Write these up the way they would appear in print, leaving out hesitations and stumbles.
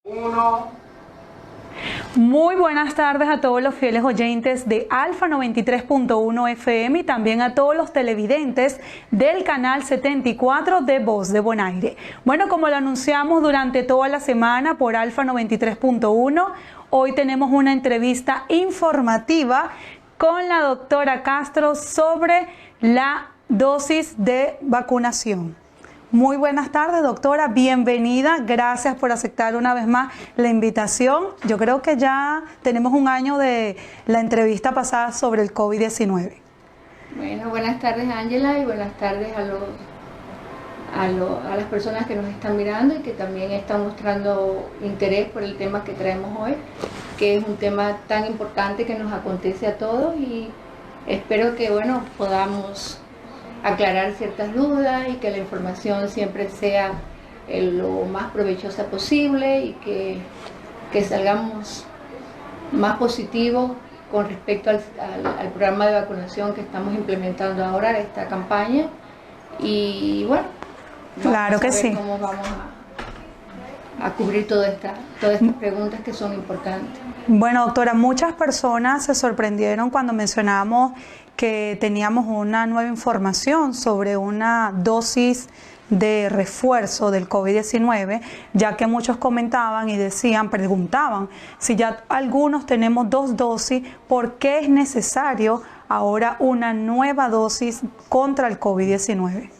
Uno. Muy buenas tardes a todos los fieles oyentes de Alfa 93.1 FM y también a todos los televidentes del canal 74 de Voz de Bonaire. Bueno, como lo anunciamos durante toda la semana por Alfa 93.1, hoy tenemos una entrevista informativa con la doctora Castro sobre la dosis de vacunación. Muy buenas tardes, doctora, bienvenida, gracias por aceptar una vez más la invitación. Yo creo que ya tenemos un año de la entrevista pasada sobre el COVID-19. Bueno, buenas tardes, Ángela, y buenas tardes a las personas que nos están mirando y que también están mostrando interés por el tema que traemos hoy, que es un tema tan importante que nos acontece a todos, y espero que, bueno, podamos aclarar ciertas dudas y que la información siempre sea lo más provechosa posible y que salgamos más positivos con respecto al programa de vacunación que estamos implementando ahora, esta campaña. Y bueno, claro que sí. Cómo vamos a cubrir todas estas preguntas que son importantes. Bueno, doctora, muchas personas se sorprendieron cuando mencionamos que teníamos una nueva información sobre una dosis de refuerzo del COVID-19, ya que muchos comentaban y preguntaban, si ya algunos tenemos 2 dosis, ¿por qué es necesario ahora una nueva dosis contra el COVID-19?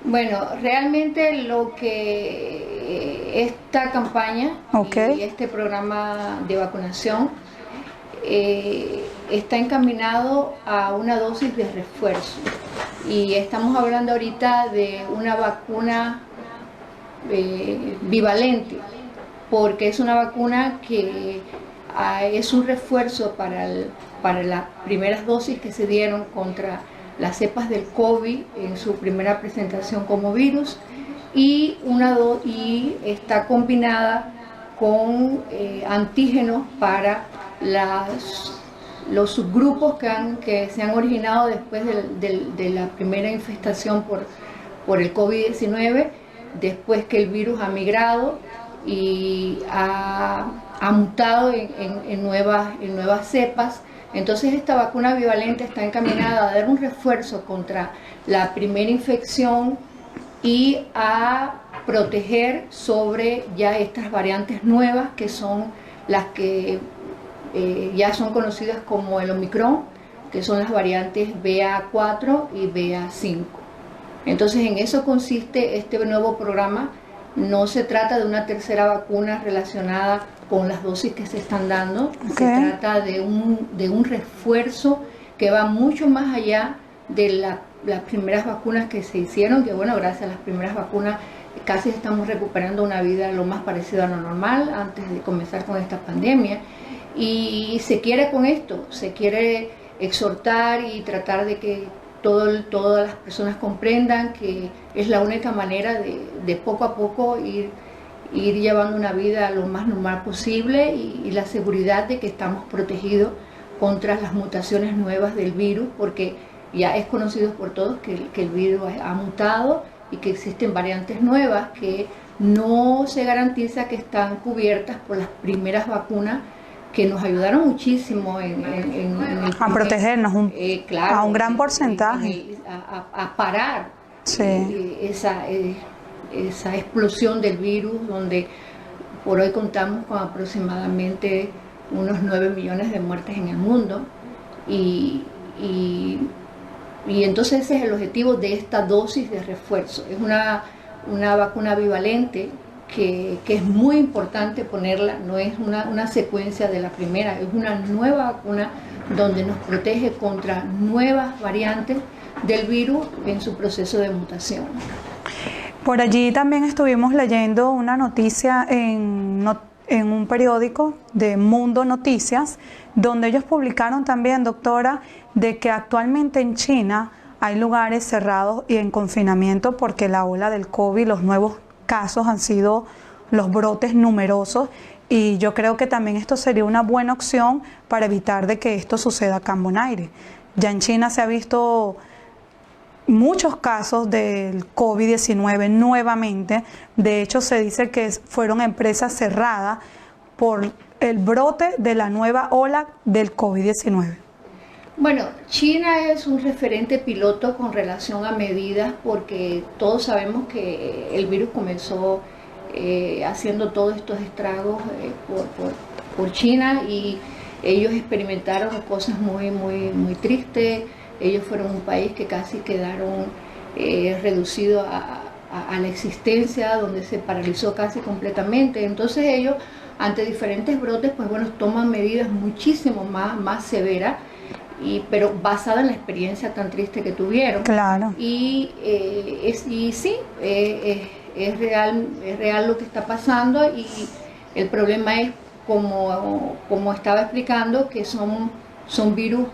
Bueno, realmente lo que esta campaña y este programa de vacunación está encaminado a una dosis de refuerzo, y estamos hablando ahorita de una vacuna bivalente, porque es una vacuna que es un refuerzo para las primeras dosis que se dieron contra las cepas del COVID en su primera presentación como virus, y está combinada con antígenos para los subgrupos que se han originado después de la primera infestación por el COVID-19, después que el virus ha migrado y ha mutado en nuevas cepas. Entonces esta vacuna bivalente está encaminada a dar un refuerzo contra la primera infección y a proteger sobre ya estas variantes nuevas, que son las que ya son conocidas como el Omicron, que son las variantes BA4 y BA5. Entonces en eso consiste este nuevo programa. No se trata de una tercera vacuna relacionada con las dosis que se están dando, se trata de un refuerzo que va mucho más allá de las primeras vacunas que se hicieron, que bueno, gracias a las primeras vacunas casi estamos recuperando una vida lo más parecida a lo normal antes de comenzar con esta pandemia. Y se quiere con esto, se quiere exhortar y tratar de que todas las personas comprendan que es la única manera de poco a poco ir llevando una vida lo más normal posible, y la seguridad de que estamos protegidos contra las mutaciones nuevas del virus, porque ya es conocido por todos que el virus ha mutado y que existen variantes nuevas que no se garantiza que están cubiertas por las primeras vacunas, que nos ayudaron muchísimo a protegernos claro, a un gran porcentaje, a parar esa explosión del virus, donde por hoy contamos con aproximadamente unos 9 millones de muertes en el mundo, y entonces ese es el objetivo de esta dosis de refuerzo. Es una vacuna bivalente que es muy importante ponerla, no es una secuencia de la primera, es una nueva vacuna donde nos protege contra nuevas variantes del virus en su proceso de mutación. Por allí también estuvimos leyendo una noticia en un periódico de Mundo Noticias, donde ellos publicaron también, doctora, de que actualmente en China hay lugares cerrados y en confinamiento porque la ola del COVID, los nuevos casos han sido los brotes numerosos, y yo creo que también esto sería una buena opción para evitar de que esto suceda acá en Bonaire. Ya en China se ha visto muchos casos del COVID-19 nuevamente. De hecho, se dice que fueron empresas cerradas por el brote de la nueva ola del COVID-19. Bueno, China es un referente piloto con relación a medidas porque todos sabemos que el virus comenzó haciendo todos estos estragos por China, y ellos experimentaron cosas muy tristes. Ellos fueron un país que casi quedaron reducidos a la existencia, donde se paralizó casi completamente. Entonces ellos, ante diferentes brotes, pues bueno, toman medidas muchísimo más severas, pero basada en la experiencia tan triste que tuvieron. Claro. Y sí, es real lo que está pasando, y el problema es, como estaba explicando, que son virus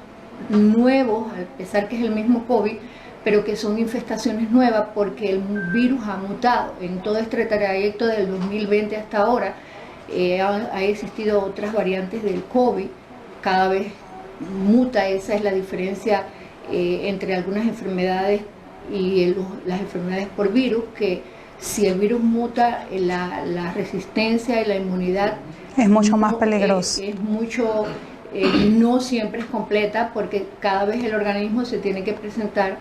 nuevos, a pesar que es el mismo COVID, pero que son infestaciones nuevas porque el virus ha mutado. En todo este trayecto del 2020 hasta ahora ha existido otras variantes del COVID, cada vez muta. Esa es la diferencia entre algunas enfermedades y las enfermedades por virus, que si el virus muta, la resistencia y la inmunidad es mucho más peligroso. No siempre es completa, porque cada vez el organismo se tiene que presentar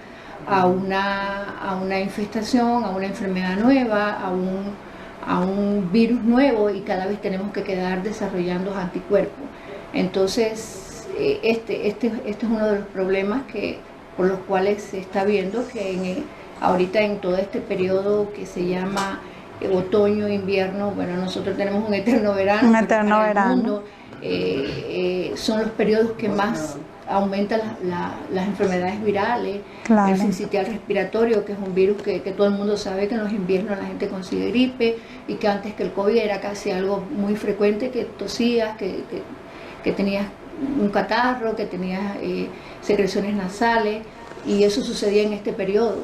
a una infestación, a una enfermedad nueva, a un virus nuevo, y cada vez tenemos que quedar desarrollando anticuerpos. Entonces, este es uno de los problemas por los cuales se está viendo que ahorita en todo este periodo que se llama otoño, invierno, bueno, nosotros tenemos un eterno verano. Un eterno verano. El mundo, son los periodos que más aumentan las enfermedades virales. Claro. El sincitial respiratorio, que es un virus que todo el mundo sabe que en los inviernos la gente consigue gripe, y que antes que el COVID era casi algo muy frecuente, que tosías, que tenías un catarro, que tenías secreciones nasales, y eso sucedía en este periodo.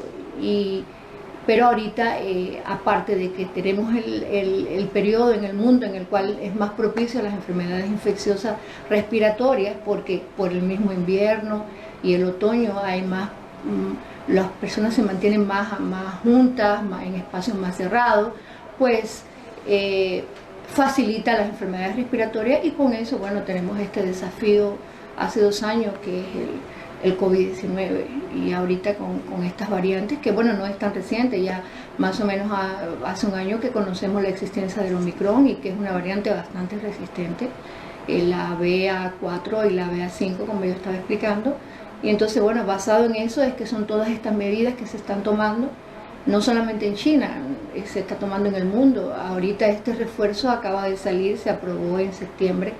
Pero ahorita, aparte de que tenemos el periodo en el mundo en el cual es más propicio a las enfermedades infecciosas respiratorias, porque por el mismo invierno y el otoño hay más, las personas se mantienen más juntas, en espacios más cerrados, pues facilita las enfermedades respiratorias, y con eso, bueno, tenemos este desafío hace 2 años, que es el COVID-19, y ahorita con estas variantes, que bueno, no es tan reciente, ya más o menos hace 1 año que conocemos la existencia del Omicron, y que es una variante bastante resistente, la BA4 y la BA5, como yo estaba explicando. Y entonces, bueno, basado en eso es que son todas estas medidas que se están tomando, no solamente en China, se está tomando en el mundo. Ahorita este refuerzo acaba de salir, se aprobó en septiembre,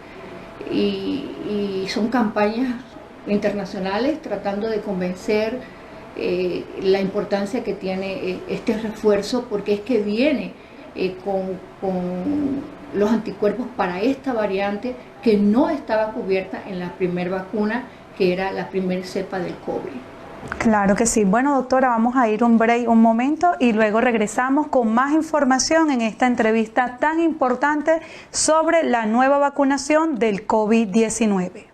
y son campañas internacionales tratando de convencer la importancia que tiene este refuerzo, porque es que viene con los anticuerpos para esta variante que no estaba cubierta en la primera vacuna, que era la primera cepa del COVID. Claro que sí. Bueno, doctora, vamos a ir un break un momento y luego regresamos con más información en esta entrevista tan importante sobre la nueva vacunación del COVID-19.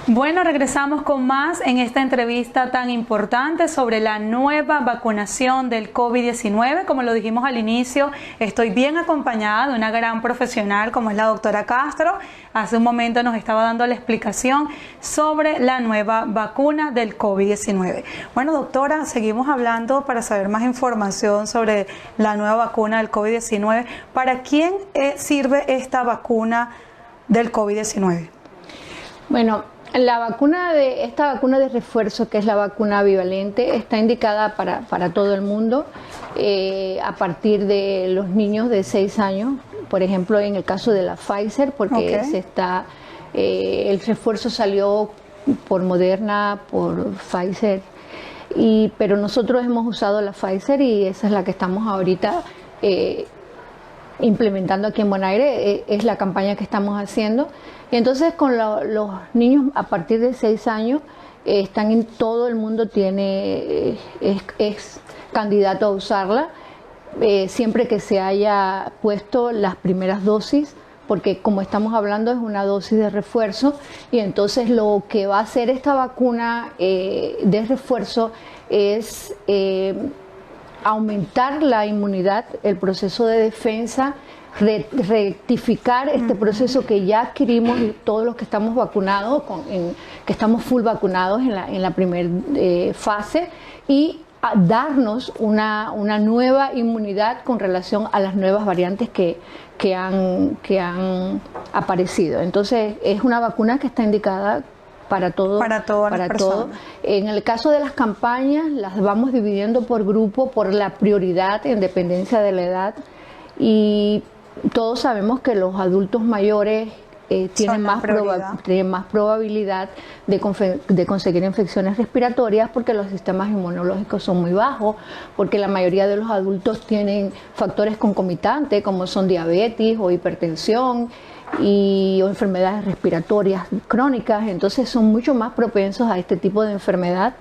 Bueno, regresamos con más en esta entrevista tan importante sobre la nueva vacunación del COVID-19. Como lo dijimos al inicio, estoy bien acompañada de una gran profesional como es la doctora Castro. Hace un momento nos estaba dando la explicación sobre la nueva vacuna del COVID-19. Bueno, doctora, seguimos hablando para saber más información sobre la nueva vacuna del COVID-19. ¿Para quién sirve esta vacuna del COVID-19? Bueno, esta vacuna de refuerzo, que es la vacuna bivalente, está indicada para todo el mundo a partir de los niños de 6 años, por ejemplo, en el caso de la Pfizer, porque el refuerzo salió por Moderna, por Pfizer, pero nosotros hemos usado la Pfizer y esa es la que estamos ahorita implementando aquí en Bonaire, es la campaña que estamos haciendo. Y entonces con los niños a partir de 6 años están en todo el mundo, es candidato a usarla, siempre que se haya puesto las primeras dosis, porque como estamos hablando es una dosis de refuerzo, y entonces lo que va a hacer esta vacuna de refuerzo es aumentar la inmunidad, el proceso de defensa, rectificar este proceso que ya adquirimos todos los que estamos vacunados, que estamos full vacunados en la primera fase, y a darnos una nueva inmunidad con relación a las nuevas variantes que han aparecido. Entonces es una vacuna que está indicada para todo. En el caso de las campañas, las vamos dividiendo por grupo, por la prioridad en dependencia de la edad, y todos sabemos que los adultos mayores tienen más probabilidad de conseguir infecciones respiratorias, porque los sistemas inmunológicos son muy bajos, porque la mayoría de los adultos tienen factores concomitantes como son diabetes o hipertensión o enfermedades respiratorias crónicas, entonces son mucho más propensos a este tipo de enfermedad.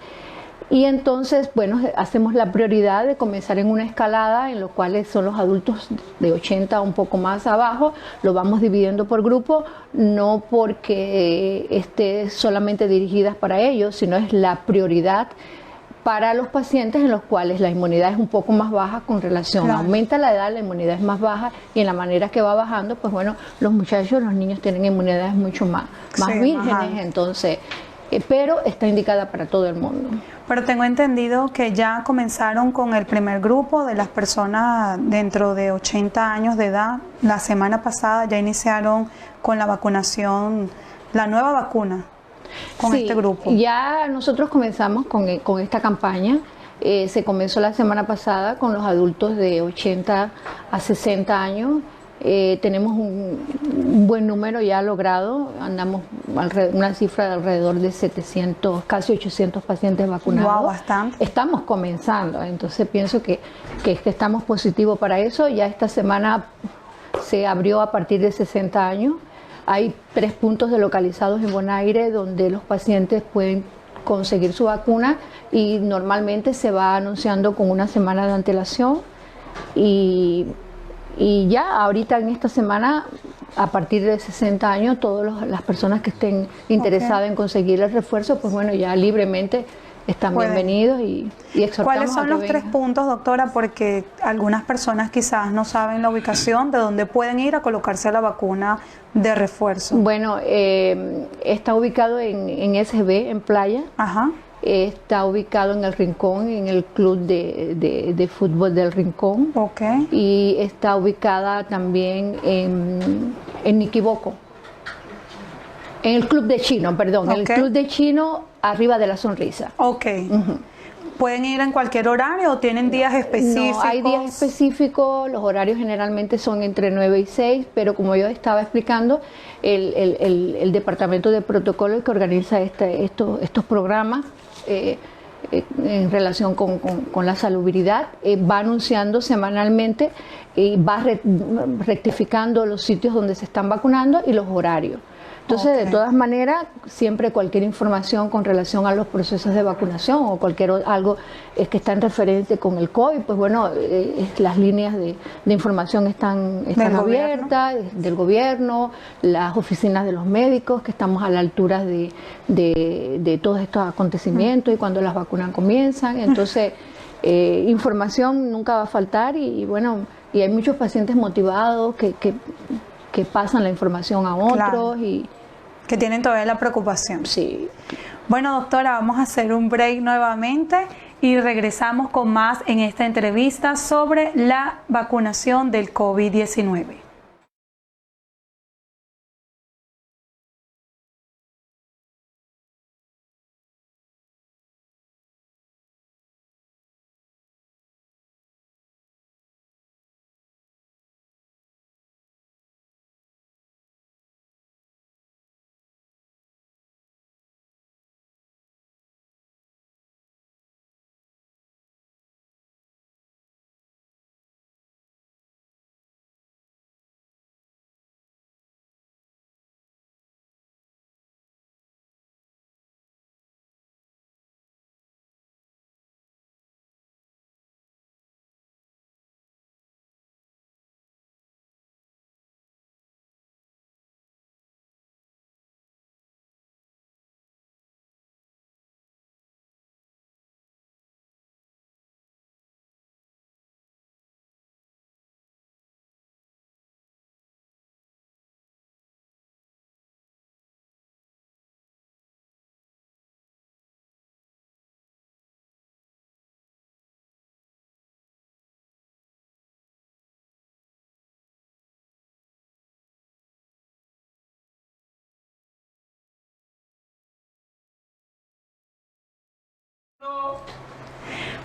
Y entonces, bueno, hacemos la prioridad de comenzar en una escalada en lo cual son los adultos de 80 a un poco más abajo, lo vamos dividiendo por grupo, no porque esté solamente dirigidas para ellos, sino es la prioridad para los pacientes en los cuales la inmunidad es un poco más baja con relación, aumenta la edad, la inmunidad es más baja, y en la manera que va bajando, pues bueno, los niños tienen inmunidades mucho más vírgenes, entonces, pero está indicada para todo el mundo. Pero tengo entendido que ya comenzaron con el primer grupo de las personas dentro de 80 años de edad. La semana pasada ya iniciaron con la vacunación, la nueva vacuna. Con este grupo. Ya nosotros comenzamos con esta campaña. Se comenzó la semana pasada con los adultos de 80 a 60 años. Tenemos un buen número ya logrado, andamos una cifra de alrededor de 700, casi 800 pacientes vacunados. Wow, bastante. Estamos comenzando, entonces pienso que estamos positivos para eso. Ya esta semana se abrió a partir de 60 años. Hay 3 puntos localizados en Bonaire donde los pacientes pueden conseguir su vacuna, y normalmente se va anunciando con una semana de antelación, y ya ahorita en esta semana, a partir de 60 años, todas las personas que estén interesadas en conseguir el refuerzo, pues bueno, ya libremente están bienvenidos y exhortamos. ¿Cuáles son los 3 puntos, doctora? Porque algunas personas quizás no saben la ubicación de dónde pueden ir a colocarse la vacuna de refuerzo. Bueno, está ubicado en SB, en Playa. Ajá. Está ubicado en El Rincón, en el club de fútbol del Rincón. Okay. Y está ubicada también en Niquiboco. En el club de Chino, perdón. Okay. En el club de Chino, arriba de la Sonrisa. Ok. ¿Pueden ir en cualquier horario o tienen días específicos? No, hay días específicos. Los horarios generalmente son entre 9 y 6, pero como yo estaba explicando, el departamento de protocolo que organiza estos programas en relación con la salubridad va anunciando semanalmente y va rectificando los sitios donde se están vacunando y los horarios. Entonces, de todas maneras, siempre cualquier información con relación a los procesos de vacunación o algo que está en referente con el COVID, pues bueno, las líneas de información están abiertas del gobierno, las oficinas de los médicos, que estamos a la altura de todos estos acontecimientos y cuando las vacunas comienzan. Entonces, información nunca va a faltar y bueno, y hay muchos pacientes motivados que pasan la información a otros. Claro. Y que tienen todavía la preocupación. Sí. Bueno, doctora, vamos a hacer un break nuevamente y regresamos con más en esta entrevista sobre la vacunación del COVID-19.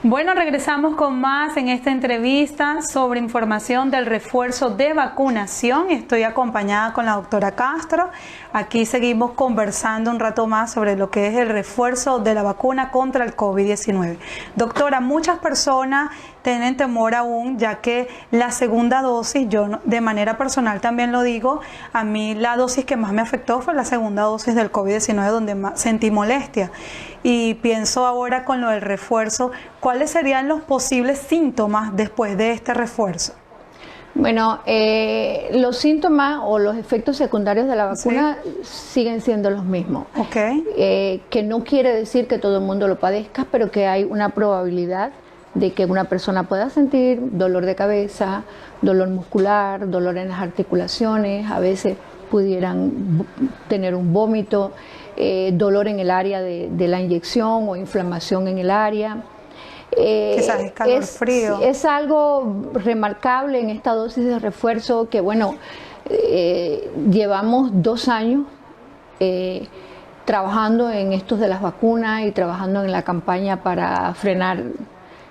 Bueno, regresamos con más en esta entrevista sobre información del refuerzo de vacunación. Estoy acompañada con la doctora Castro. Aquí seguimos conversando un rato más sobre lo que es el refuerzo de la vacuna contra el COVID-19. Doctora, muchas personas tienen temor aún, ya que la segunda dosis, yo de manera personal también lo digo, a mí la dosis que más me afectó fue la segunda dosis del COVID-19, donde más sentí molestia. Y pienso ahora con lo del refuerzo, ¿cuáles serían los posibles síntomas después de este refuerzo? Bueno, los síntomas o los efectos secundarios de la vacuna siguen siendo los mismos. Okay. Que no quiere decir que todo el mundo lo padezca, pero que hay una probabilidad de que una persona pueda sentir dolor de cabeza, dolor muscular, dolor en las articulaciones, a veces pudieran tener un vómito, dolor en el área de la inyección o inflamación en el área. Quizás es calor frío. Es algo remarcable en esta dosis de refuerzo que, bueno, llevamos 2 años trabajando en estos de las vacunas y trabajando en la campaña para frenar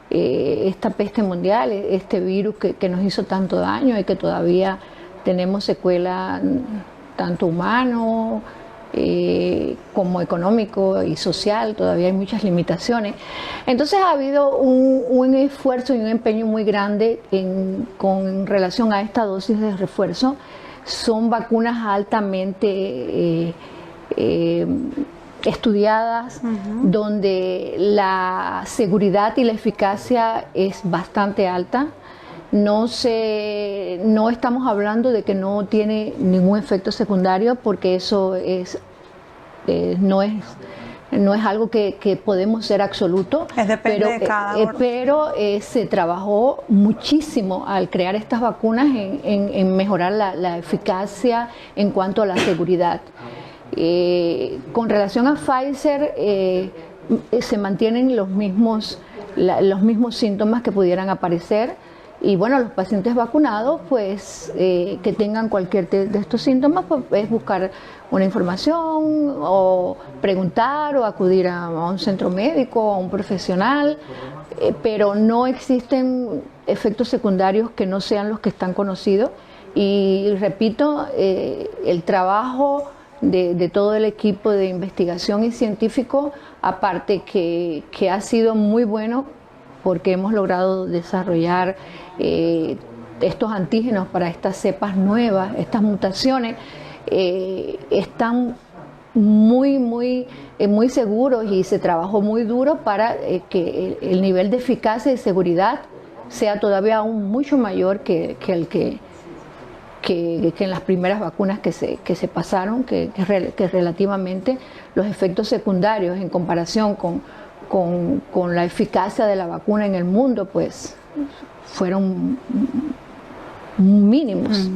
esta peste mundial, este virus que nos hizo tanto daño y que todavía tenemos secuelas tanto humano como económico y social, todavía hay muchas limitaciones. Entonces ha habido un esfuerzo y un empeño muy grande con relación a esta dosis de refuerzo. Son vacunas altamente estudiadas, donde la seguridad y la eficacia es bastante alta. No estamos hablando de que no tiene ningún efecto secundario, porque eso no es algo que podemos ser absoluto. Depende de cada uno. Pero se trabajó muchísimo al crear estas vacunas en mejorar la eficacia en cuanto a la seguridad. Con relación a Pfizer, se mantienen los mismos síntomas que pudieran aparecer. Y bueno, los pacientes vacunados, pues que tengan cualquier de estos síntomas, pues es buscar una información o preguntar o acudir a un centro médico o a un profesional, pero no existen efectos secundarios que no sean los que están conocidos. Y repito, el trabajo de todo el equipo de investigación y científico, aparte que ha sido muy bueno, porque hemos logrado desarrollar estos antígenos para estas cepas nuevas, estas mutaciones, están muy seguros y se trabajó muy duro para que el nivel de eficacia y seguridad sea todavía aún mucho mayor que en las primeras vacunas que se pasaron, que relativamente los efectos secundarios en comparación con la eficacia de la vacuna en el mundo, pues fueron mínimos.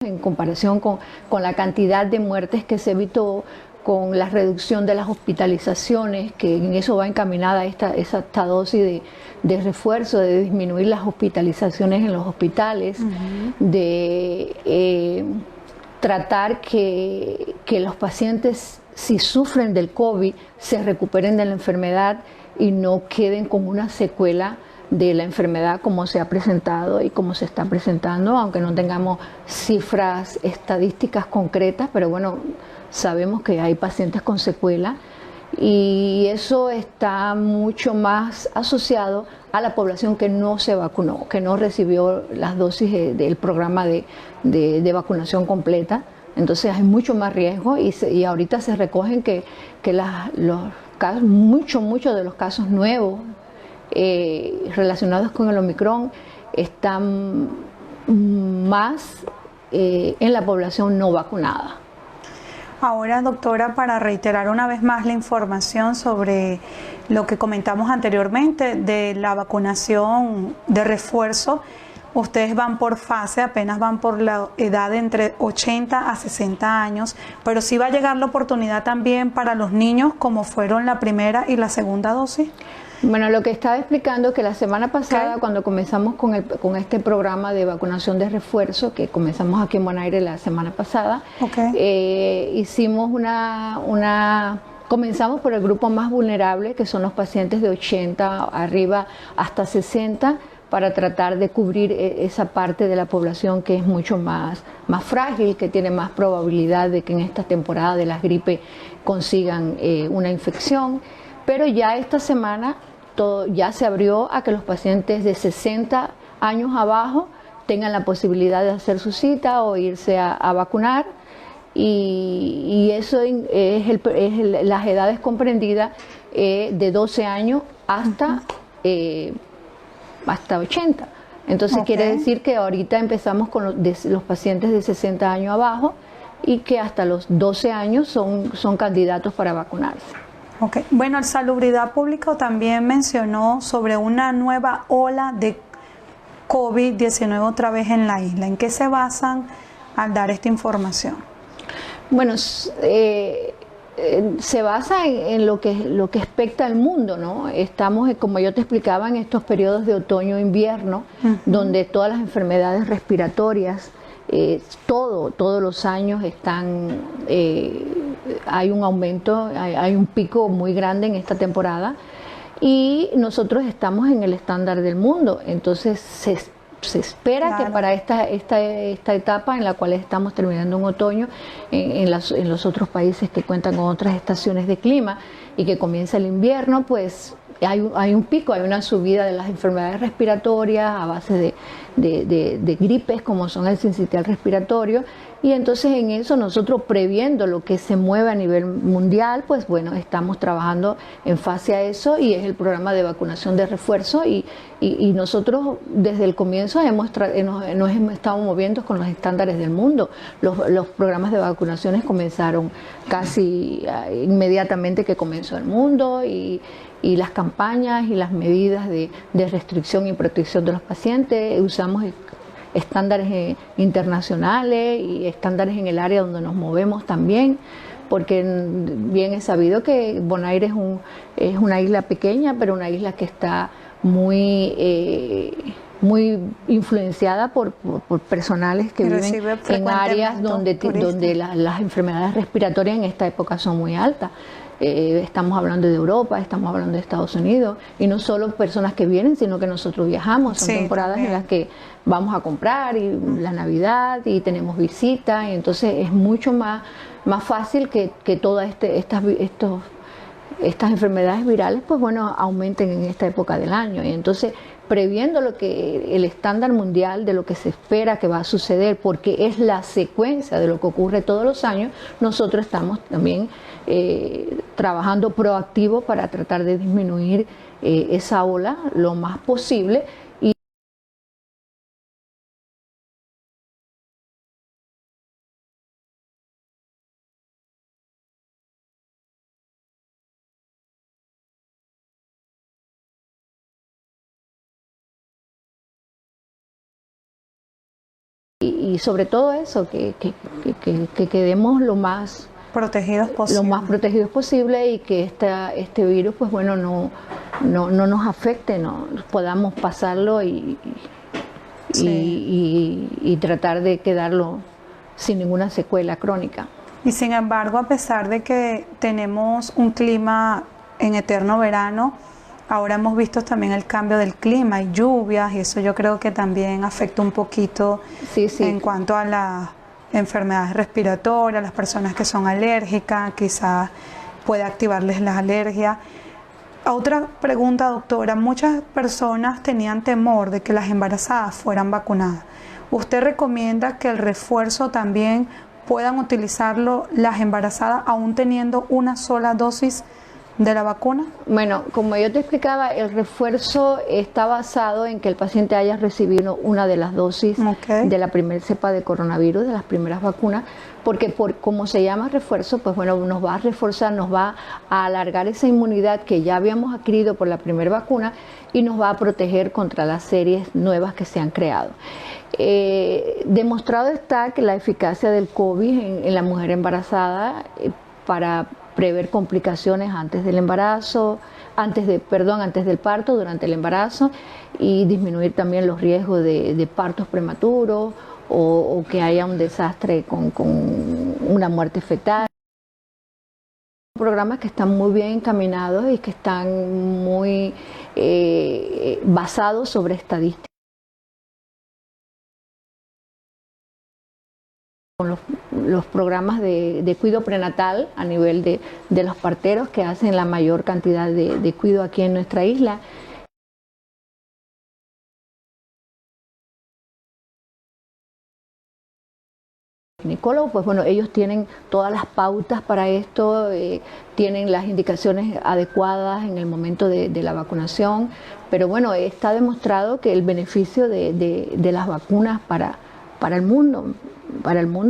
En comparación con la cantidad de muertes que se evitó, con la reducción de las hospitalizaciones, que en eso va encaminada esta dosis de refuerzo, de disminuir las hospitalizaciones en los hospitales, de tratar que los pacientes, si sufren del COVID, se recuperen de la enfermedad y no queden con una secuela de la enfermedad como se ha presentado y como se está presentando, aunque no tengamos cifras estadísticas concretas, pero bueno, sabemos que hay pacientes con secuela y eso está mucho más asociado a la población que no se vacunó, que no recibió las dosis del programa de vacunación completa. Entonces hay mucho más riesgo y ahorita se recogen que los casos, muchos de los casos nuevos relacionados con el Omicron están más en la población no vacunada. Ahora, doctora, para reiterar una vez más la información sobre lo que comentamos anteriormente de la vacunación de refuerzo, ustedes van por fase, apenas van por la edad de entre 80 a 60 años, pero sí va a llegar la oportunidad también para los niños como fueron la primera y la segunda dosis. Bueno, lo que estaba explicando que la semana pasada, cuando comenzamos con este programa de vacunación de refuerzo, que comenzamos aquí en Bonaire la semana pasada, hicimos comenzamos por el grupo más vulnerable, que son los pacientes de 80 arriba hasta 60, para tratar de cubrir esa parte de la población que es mucho más frágil, que tiene más probabilidad de que en esta temporada de las gripes consigan una infección. Pero ya esta semana ya se abrió a que los pacientes de 60 años abajo tengan la posibilidad de hacer su cita o irse a vacunar, y eso es las edades comprendidas de 12 años hasta 80. Entonces quiere decir que ahorita empezamos con los pacientes de 60 años abajo y que hasta los 12 años son candidatos para vacunarse. Bueno, el Salubridad Pública también mencionó sobre una nueva ola de COVID-19 otra vez en la isla. ¿En qué se basan al dar esta información? Bueno, se basa en lo que expecta el mundo, ¿no? Estamos, como yo te explicaba, en estos periodos de otoño-invierno, donde todas las enfermedades respiratorias, todos los años hay un aumento, hay un pico muy grande en esta temporada, y nosotros estamos en el estándar del mundo. Entonces se espera que para esta etapa en la cual estamos terminando un otoño en los otros países que cuentan con otras estaciones de clima y que comienza el invierno, pues hay un pico, hay una subida de las enfermedades respiratorias a base de gripes como son el sincitial respiratorio, y entonces en eso nosotros, previendo lo que se mueve a nivel mundial, pues bueno, estamos trabajando en fase a eso, y es el programa de vacunación de refuerzo, y nosotros desde el comienzo nos hemos estado moviendo con los estándares del mundo. Los programas de vacunaciones comenzaron casi inmediatamente que comenzó el mundo, y las campañas y las medidas de restricción y protección de los pacientes, usamos estándares internacionales y estándares en el área donde nos movemos también, porque bien es sabido que Bonaire es una isla pequeña, pero una isla que está muy influenciada por personales que viven en áreas donde las enfermedades respiratorias en esta época son muy altas. Estamos hablando de Europa, estamos hablando de Estados Unidos, y no solo personas que vienen, sino que nosotros viajamos. Son temporadas en las que vamos a comprar, y la Navidad, y tenemos visitas, y entonces es mucho más fácil que todas estas enfermedades virales, pues bueno, aumenten en esta época del año. Y entonces previendo lo que el estándar mundial de lo que se espera que va a suceder, porque es la secuencia de lo que ocurre todos los años, nosotros estamos también trabajando proactivo para tratar de disminuir esa ola lo más posible. Y sobre todo eso, que quedemos lo más protegidos posible y que este virus, pues bueno, no nos afecte, no podamos pasarlo y tratar de quedarlo sin ninguna secuela crónica. Y sin embargo, a pesar de que tenemos un clima en eterno verano, ahora hemos visto también el cambio del clima, hay lluvias y eso yo creo que también afecta un poquito en cuanto a las enfermedades respiratorias, las personas que son alérgicas, quizás puede activarles las alergias. Otra pregunta, doctora, muchas personas tenían temor de que las embarazadas fueran vacunadas. ¿Usted recomienda que el refuerzo también puedan utilizarlo las embarazadas aún teniendo una sola dosis de la vacuna? Bueno, como yo te explicaba, el refuerzo está basado en que el paciente haya recibido una de las dosis de la primera cepa de coronavirus, de las primeras vacunas, porque como se llama refuerzo, pues bueno, nos va a reforzar, nos va a alargar esa inmunidad que ya habíamos adquirido por la primera vacuna y nos va a proteger contra las series nuevas que se han creado. Demostrado está que la eficacia del COVID en la mujer embarazada para prever complicaciones antes del embarazo, antes del parto, durante el embarazo, y disminuir también los riesgos de partos prematuros o que haya un desastre con una muerte fetal. Programas que están muy bien encaminados y que están muy basados sobre estadísticas. Con los programas de cuidado prenatal a nivel de los parteros que hacen la mayor cantidad de cuidado aquí en nuestra isla. Ginecólogos, pues bueno, ellos tienen todas las pautas para esto, tienen las indicaciones adecuadas en el momento de la vacunación, pero bueno, está demostrado que el beneficio de las vacunas para el mundo,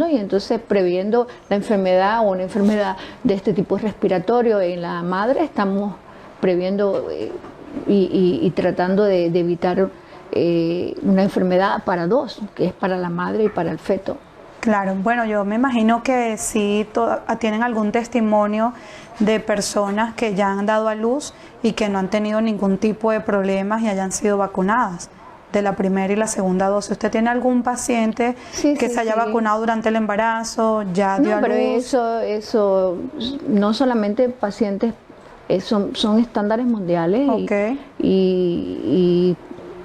y entonces previendo la enfermedad o una enfermedad de este tipo respiratorio en la madre, estamos previendo y tratando de evitar una enfermedad para dos, que es para la madre y para el feto. Claro, bueno, yo me imagino que sí tienen algún testimonio de personas que ya han dado a luz y que no han tenido ningún tipo de problemas y hayan sido vacunadas de la primera y la segunda dosis. ¿Usted tiene algún paciente que se haya vacunado durante el embarazo, ya dio a luz? No, pero eso no solamente pacientes, son estándares mundiales y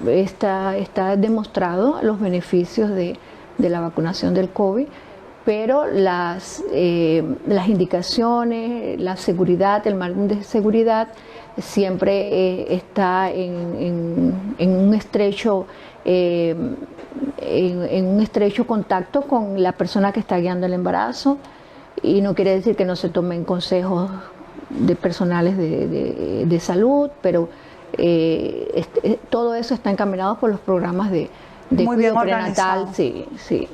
está demostrado los beneficios de la vacunación del COVID, pero las indicaciones, la seguridad, el margen de seguridad siempre está en un estrecho contacto con la persona que está guiando el embarazo, y no quiere decir que no se tomen consejos de personales de salud, pero todo eso está encaminado por los programas de cuidado prenatal. Sí.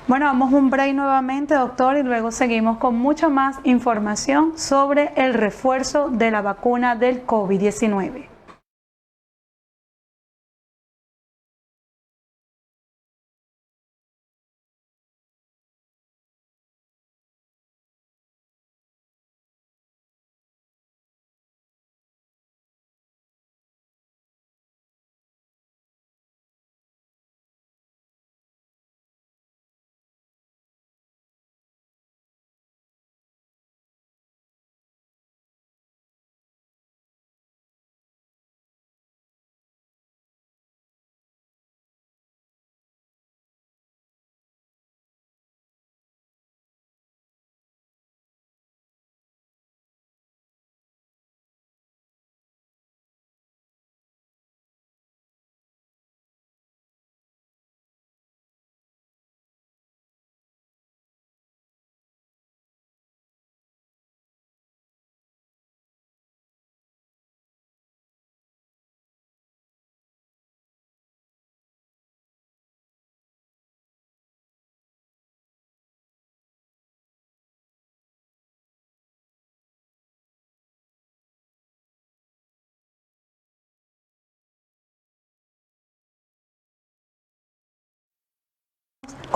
Bueno, vamos a un break nuevamente, doctor, y luego seguimos con mucha más información sobre el refuerzo de la vacuna del COVID-19.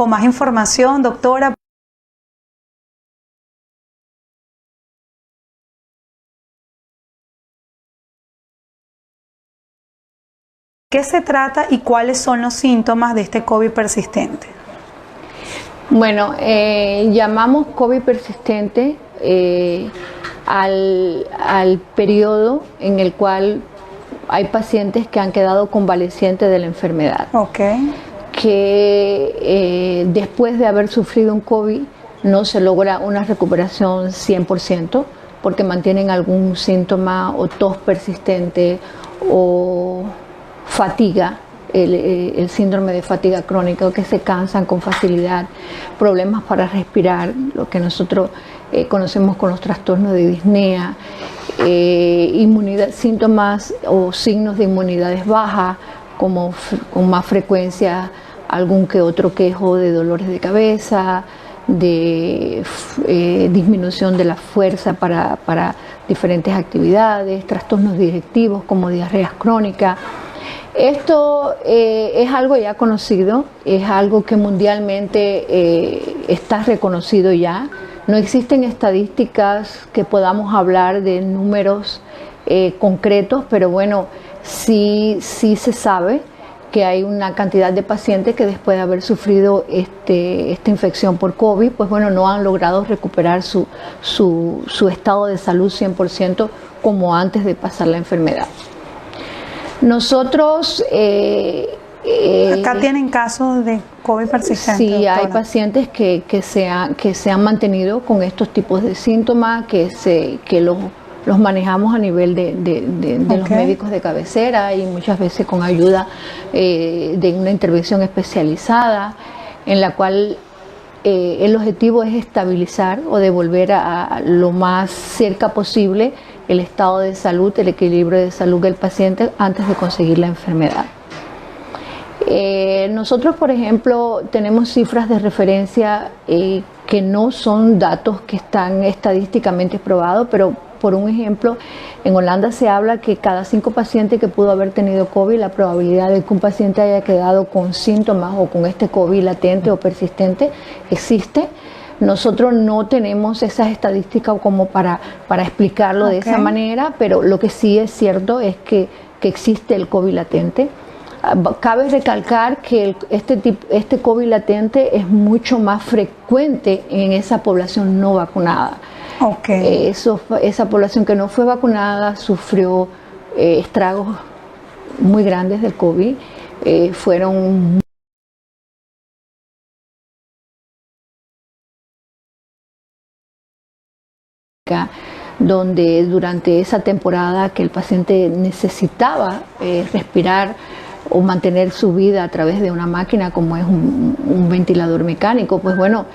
con más información, doctora. ¿Qué se trata y cuáles son los síntomas de este COVID persistente? Bueno, llamamos COVID persistente al periodo en el cual hay pacientes que han quedado convalecientes de la enfermedad. Okay. Que después de haber sufrido un COVID no se logra una recuperación 100% porque mantienen algún síntoma o tos persistente o fatiga, el síndrome de fatiga crónica, que se cansan con facilidad, problemas para respirar, lo que nosotros conocemos con los trastornos de disnea, síntomas o signos de inmunidades bajas, como con más frecuencia algún que otro quejo de dolores de cabeza, de disminución de la fuerza para diferentes actividades, trastornos digestivos como diarreas crónicas. Esto es algo ya conocido, es algo que mundialmente está reconocido ya. No existen estadísticas que podamos hablar de números concretos, pero bueno, sí se sabe que hay una cantidad de pacientes que después de haber sufrido esta infección por COVID, pues bueno, no han logrado recuperar su estado de salud 100% como antes de pasar la enfermedad. Nosotros... Acá tienen casos de COVID persistente. Sí, doctora. hay pacientes que se han mantenido con estos tipos de síntomas, que los manejamos a nivel de los médicos de cabecera y muchas veces con ayuda de una intervención especializada, en la cual el objetivo es estabilizar o devolver a lo más cerca posible el estado de salud, el equilibrio de salud del paciente antes de conseguir la enfermedad. Nosotros, por ejemplo, tenemos cifras de referencia que no son datos que están estadísticamente probados, pero por un ejemplo, en Holanda se habla que cada 5 pacientes que pudo haber tenido COVID, la probabilidad de que un paciente haya quedado con síntomas o con este COVID latente o persistente existe. Nosotros no tenemos esas estadísticas como para explicarlo de esa manera, pero lo que sí es cierto es que existe el COVID latente. Cabe recalcar que este COVID latente es mucho más frecuente en esa población no vacunada. Okay. Esa población que no fue vacunada sufrió estragos muy grandes del COVID. Fueron donde durante esa temporada que el paciente necesitaba respirar o mantener su vida a través de una máquina como es un ventilador mecánico, pues bueno,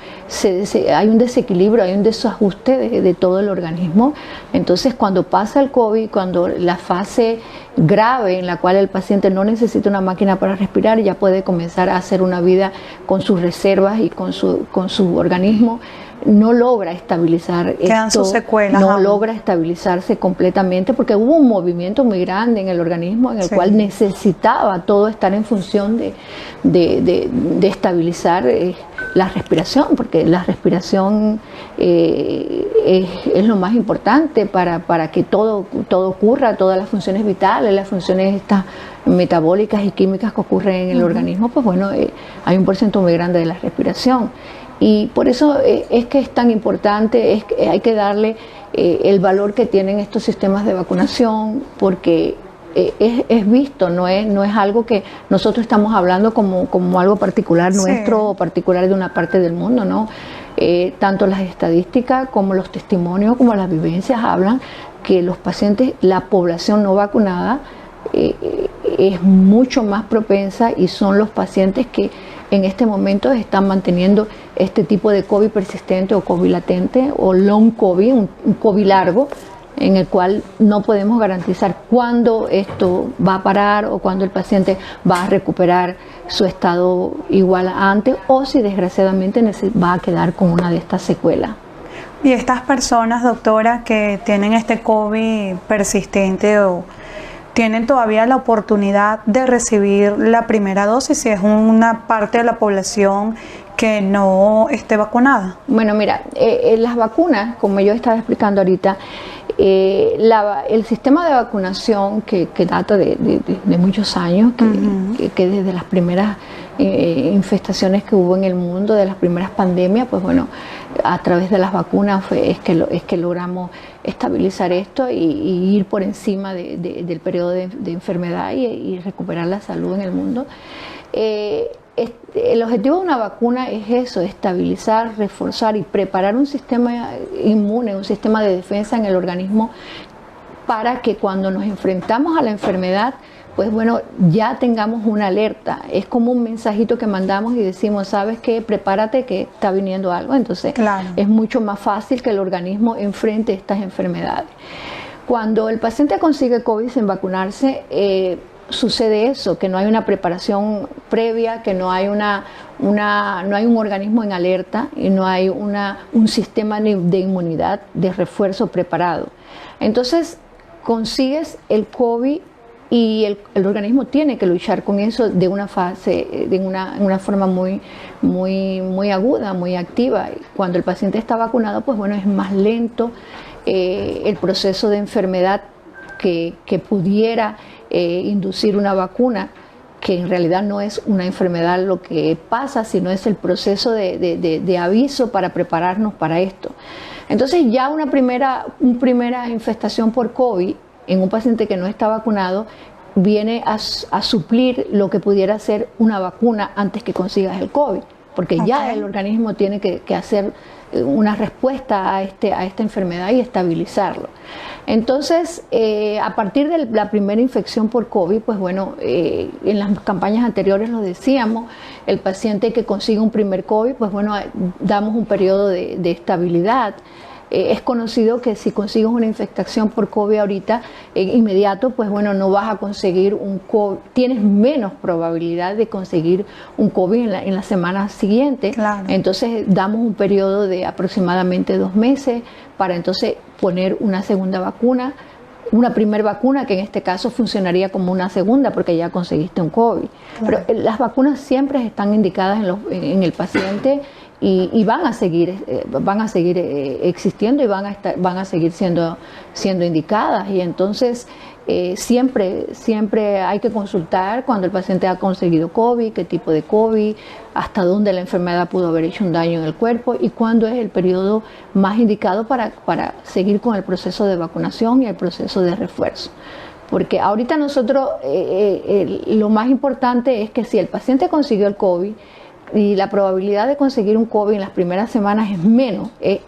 hay un desequilibrio, hay un desajuste de todo el organismo. Entonces cuando pasa el COVID, cuando la fase grave en la cual el paciente no necesita una máquina para respirar, ya puede comenzar a hacer una vida con sus reservas y con su organismo, no logra estabilizar Quedan sus secuelas, no logra estabilizarse completamente porque hubo un movimiento muy grande en el organismo en el cual necesitaba todo estar en función de estabilizar la respiración, porque la respiración es lo más importante para que todo ocurra, todas las funciones vitales, las funciones estas metabólicas y químicas que ocurren en el organismo, pues bueno, hay un porcentaje muy grande de la respiración. Y por eso es que es tan importante, es que hay que darle el valor que tienen estos sistemas de vacunación, porque es visto, no es algo que nosotros estamos hablando como algo particular nuestro o particular de una parte del mundo, ¿no? Tanto las estadísticas como los testimonios, como las vivencias hablan que los pacientes, la población no vacunada es mucho más propensa y son los pacientes que en este momento están manteniendo este tipo de COVID persistente o COVID latente o long COVID, un COVID largo, en el cual no podemos garantizar cuándo esto va a parar o cuándo el paciente va a recuperar su estado igual a antes o si desgraciadamente va a quedar con una de estas secuelas. Y estas personas, doctora, que tienen este COVID persistente o tienen todavía la oportunidad de recibir la primera dosis si es una parte de la población que no esté vacunada? Bueno, mira, las vacunas, como yo estaba explicando ahorita, el sistema de vacunación que data de muchos años, que desde las primeras infestaciones que hubo en el mundo, de las primeras pandemias, pues bueno, a través de las vacunas es que logramos estabilizar esto y ir por encima del periodo de enfermedad y recuperar la salud en el mundo. El objetivo de una vacuna es eso, estabilizar, reforzar y preparar un sistema inmune, un sistema de defensa en el organismo para que cuando nos enfrentamos a la enfermedad, pues bueno, ya tengamos una alerta. Es como un mensajito que mandamos y decimos, ¿sabes qué? Prepárate que está viniendo algo. Entonces, claro, es mucho más fácil que el organismo enfrente estas enfermedades. Cuando el paciente consigue COVID sin vacunarse, sucede eso, que no hay una preparación previa, que no hay no hay un organismo en alerta y no hay un sistema de inmunidad, de refuerzo preparado. Entonces, consigues el COVID y el organismo tiene que luchar con eso de una forma muy aguda, muy activa. Cuando el paciente está vacunado, pues bueno, es más lento el proceso de enfermedad que pudiera inducir una vacuna, que en realidad no es una enfermedad lo que pasa, sino es el proceso de aviso para prepararnos para esto. Entonces ya una primera infestación por COVID en un paciente que no está vacunado viene a suplir lo que pudiera ser una vacuna antes que consigas el COVID, porque ya el organismo tiene que hacer una respuesta a esta enfermedad y estabilizarlo. Entonces, a partir de la primera infección por COVID, pues bueno, en las campañas anteriores lo decíamos, el paciente que consigue un primer COVID, pues bueno, damos un periodo de estabilidad. Es conocido que si consigues una infectación por COVID ahorita, inmediato, pues bueno, no vas a conseguir un COVID, tienes menos probabilidad de conseguir un COVID en la semana siguiente. Claro. Entonces damos un periodo de aproximadamente 2 meses para entonces poner una segunda vacuna, una primera vacuna que en este caso funcionaría como una segunda porque ya conseguiste un COVID. Claro. Pero las vacunas siempre están indicadas en el paciente y van a seguir existiendo y van a seguir siendo indicadas. Y entonces siempre hay que consultar cuando el paciente ha conseguido COVID, qué tipo de COVID, hasta dónde la enfermedad pudo haber hecho un daño en el cuerpo y cuándo es el periodo más indicado para seguir con el proceso de vacunación y el proceso de refuerzo. Porque ahorita nosotros lo más importante es que si el paciente consiguió el COVID y la probabilidad de conseguir un COVID en las primeras semanas es menos, es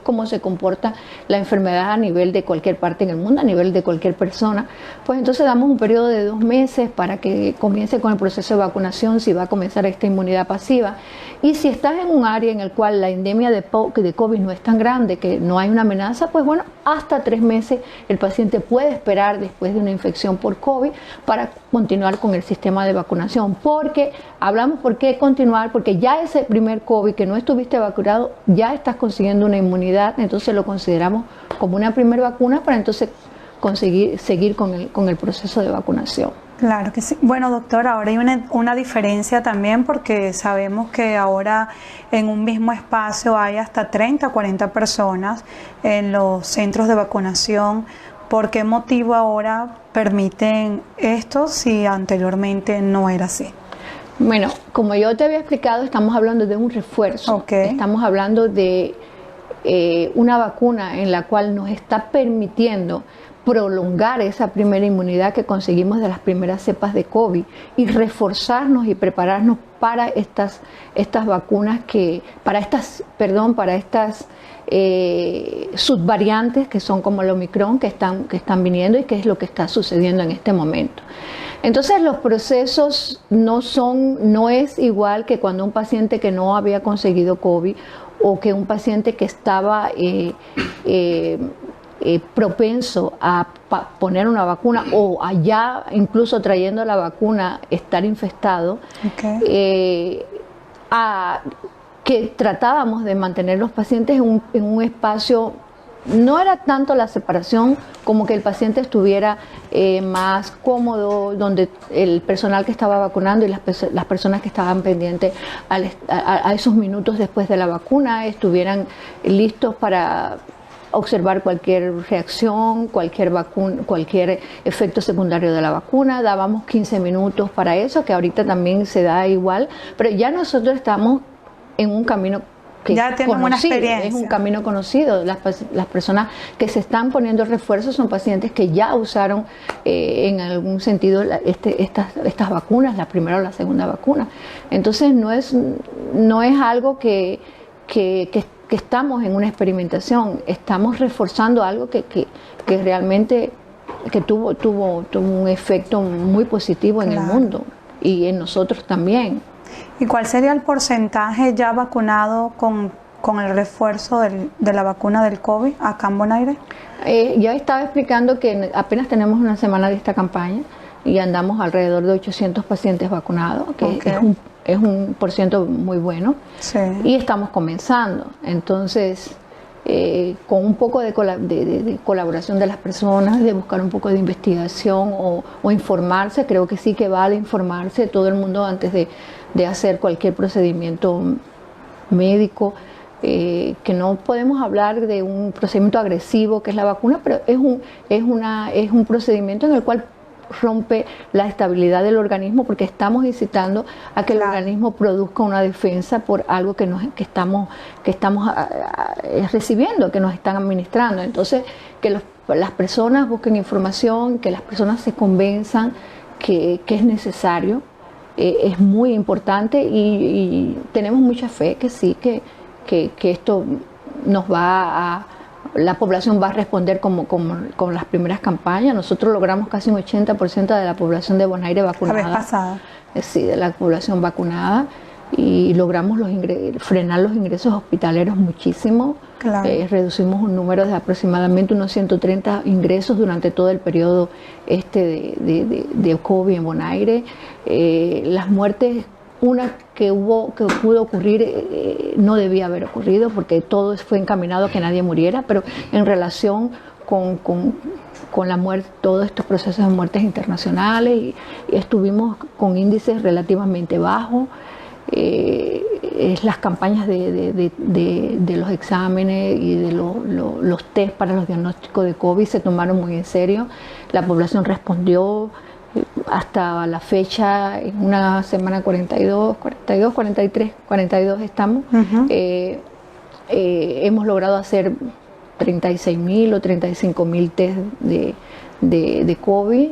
como se comporta la enfermedad a nivel de cualquier parte en el mundo, a nivel de cualquier persona, pues entonces damos un periodo de 2 meses para que comience con el proceso de vacunación, si va a comenzar esta inmunidad pasiva. Y si estás en un área en el cual la endemia de COVID no es tan grande, que no hay una amenaza, pues bueno, hasta 3 meses el paciente puede esperar después de una infección por COVID para continuar con el sistema de vacunación. Porque hablamos por qué continuar, porque ya ese primer COVID que no estuviste vacunado, ya estás consiguiendo una inmunidad, entonces lo consideramos como una primera vacuna para entonces seguir con el proceso de vacunación. Claro que sí. Bueno, doctora, ahora hay una diferencia también porque sabemos que ahora en un mismo espacio hay hasta 30, 40 personas en los centros de vacunación. ¿Por qué motivo ahora permiten esto si anteriormente no era así? Bueno, como yo te había explicado, estamos hablando de un refuerzo. Okay. Estamos hablando de una vacuna en la cual nos está permitiendo prolongar esa primera inmunidad que conseguimos de las primeras cepas de COVID y reforzarnos y prepararnos para estas vacunas para estas subvariantes que son como el Omicron que están viniendo y que es lo que está sucediendo en este momento. Entonces los procesos no es igual que cuando un paciente que no había conseguido COVID o que un paciente que estaba propenso a poner una vacuna o allá incluso trayendo la vacuna estar infectado, okay. Que tratábamos de mantener los pacientes en un espacio no era tanto la separación como que el paciente estuviera más cómodo, donde el personal que estaba vacunando y las personas que estaban pendientes a esos minutos después de la vacuna estuvieran listos para observar cualquier reacción, cualquier efecto secundario de la vacuna. Dábamos 15 minutos para eso, que ahorita también se da igual, pero ya nosotros estamos en un camino que ya tenemos una experiencia. Es un camino conocido. Las personas que se están poniendo refuerzos son pacientes que ya usaron en algún sentido estas vacunas, la primera o la segunda vacuna. Entonces no es algo que estamos en una experimentación, estamos reforzando algo que realmente tuvo un efecto muy positivo en el mundo y en nosotros también. ¿Y cuál sería el porcentaje ya vacunado con el refuerzo de la vacuna del COVID acá en Bonaire? Ya estaba explicando que apenas tenemos una semana de esta campaña y andamos alrededor de 800 pacientes vacunados, que es un porciento muy bueno. Sí. Y estamos comenzando. Entonces, con un poco de colaboración de las personas, de buscar un poco de investigación o informarse, creo que sí que vale informarse todo el mundo antes de hacer cualquier procedimiento médico, que no podemos hablar de un procedimiento agresivo que es la vacuna, pero es un procedimiento en el cual rompe la estabilidad del organismo, porque estamos incitando a que el organismo produzca una defensa por algo que estamos recibiendo, que nos están administrando. Entonces, que las personas busquen información, que las personas se convenzan que es necesario, es muy importante y tenemos mucha fe que sí, que esto nos va a... La población va a responder como las primeras campañas. Nosotros logramos casi un 80% de la población de Bonaire vacunada. La vez pasada. Sí, de la población vacunada, y logramos frenar los ingresos hospitaleros muchísimo. Claro. Reducimos un número de aproximadamente unos 130 ingresos durante todo el periodo de COVID en Bonaire. Las muertes, una que pudo ocurrir, no debía haber ocurrido porque todo fue encaminado a que nadie muriera, pero en relación con la muerte, todos estos procesos de muertes internacionales, y estuvimos con índices relativamente bajos. Las campañas de los exámenes y de los test para los diagnósticos de COVID se tomaron muy en serio. La población respondió. Hasta la fecha, en una semana 42, 42 estamos, hemos logrado hacer 36.000 o 35.000 test de COVID,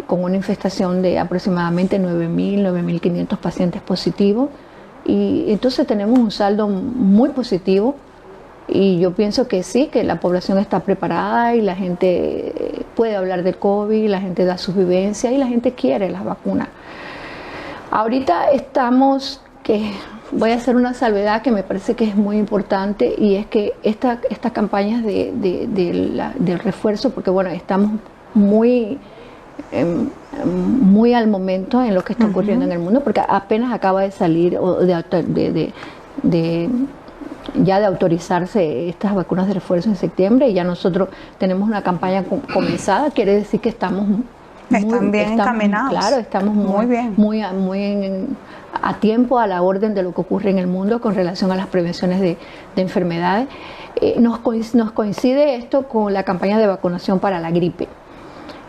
con una infestación de aproximadamente 9.000, 9.500 pacientes positivos, y entonces tenemos un saldo muy positivo. Y yo pienso que sí, que la población está preparada y la gente puede hablar del COVID, la gente da sus vivencias y la gente quiere las vacunas. Ahorita voy a hacer una salvedad que me parece que es muy importante, y es que estas campañas del refuerzo, porque bueno, estamos muy al momento en lo que está ocurriendo en el mundo, porque apenas acaba de salir de autorizarse estas vacunas de refuerzo en septiembre, y ya nosotros tenemos una campaña comenzada. Quiere decir que estamos bien encaminados. Claro, estamos muy bien, muy a tiempo, a la orden de lo que ocurre en el mundo con relación a las prevenciones de enfermedades. Nos coincide esto con la campaña de vacunación para la gripe.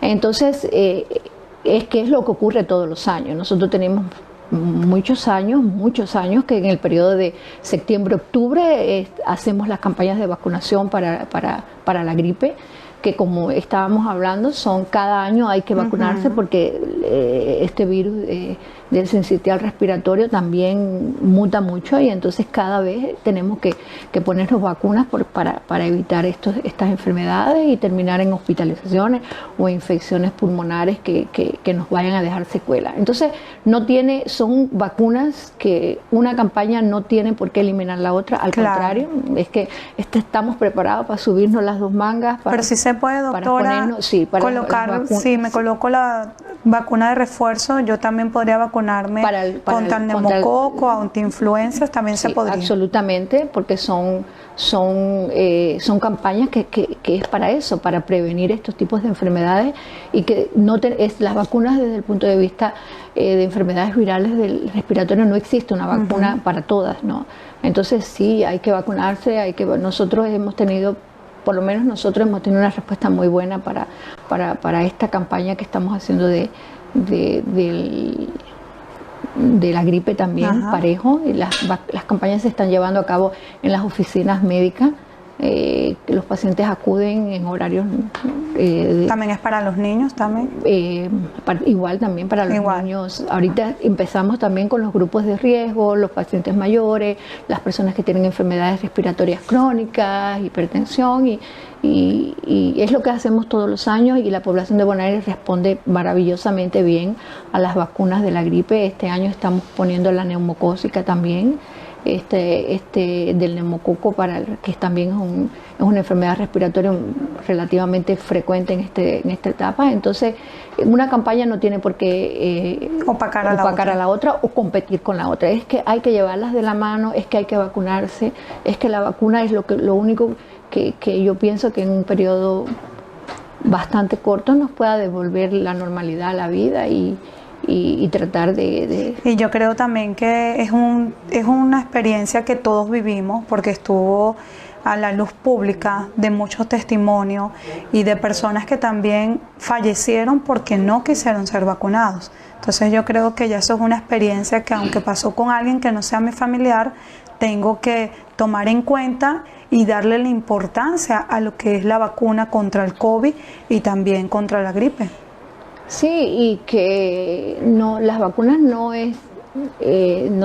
Entonces, es lo que ocurre todos los años. Nosotros tenemos muchos años que en el periodo de septiembre-octubre hacemos las campañas de vacunación para la gripe, que como estábamos hablando, cada año hay que vacunarse, porque este virus del sincitial respiratorio también muta mucho, y entonces cada vez tenemos que ponernos vacunas para evitar estas enfermedades y terminar en hospitalizaciones o infecciones pulmonares que nos vayan a dejar secuelas. Entonces son vacunas que una campaña no tiene por qué eliminar la otra, al contrario, es que estamos preparados para subirnos las dos mangas. Pero sí se puede, doctora, colocar, si me coloco la vacuna de refuerzo, yo también podría vacunar vacunarme contra el neumococo, antiinfluencias, también se podría. Absolutamente, porque son campañas que es para eso, para prevenir estos tipos de enfermedades y que las vacunas desde el punto de vista de enfermedades virales del respiratorio no existe una vacuna para todas, ¿no? Entonces sí, hay que vacunarse, nosotros hemos tenido, por lo menos nosotros hemos tenido una respuesta muy buena para esta campaña que estamos haciendo de la gripe también, parejo. Y las campañas se están llevando a cabo en las oficinas médicas. Los pacientes acuden en horarios... ¿También es para los niños? También igual también para los niños. Ahorita empezamos también con los grupos de riesgo, los pacientes mayores, las personas que tienen enfermedades respiratorias crónicas, hipertensión, y es lo que hacemos todos los años, y la población de Bonaire responde maravillosamente bien a las vacunas de la gripe. Este año estamos poniendo la neumocócica también, del neumococo, que también es una enfermedad respiratoria relativamente frecuente en esta etapa. Entonces, una campaña no tiene por qué opacar a la otra o competir con la otra. Es que hay que llevarlas de la mano, es que hay que vacunarse, es que la vacuna es lo único que yo pienso que en un periodo bastante corto nos pueda devolver la normalidad a la vida y tratar de... Y yo creo también que es una experiencia que todos vivimos, porque estuvo a la luz pública de muchos testimonios y de personas que también fallecieron porque no quisieron ser vacunados. Entonces yo creo que ya eso es una experiencia que, aunque pasó con alguien que no sea mi familiar, tengo que tomar en cuenta y darle la importancia a lo que es la vacuna contra el COVID y también contra la gripe. Sí, y que las vacunas no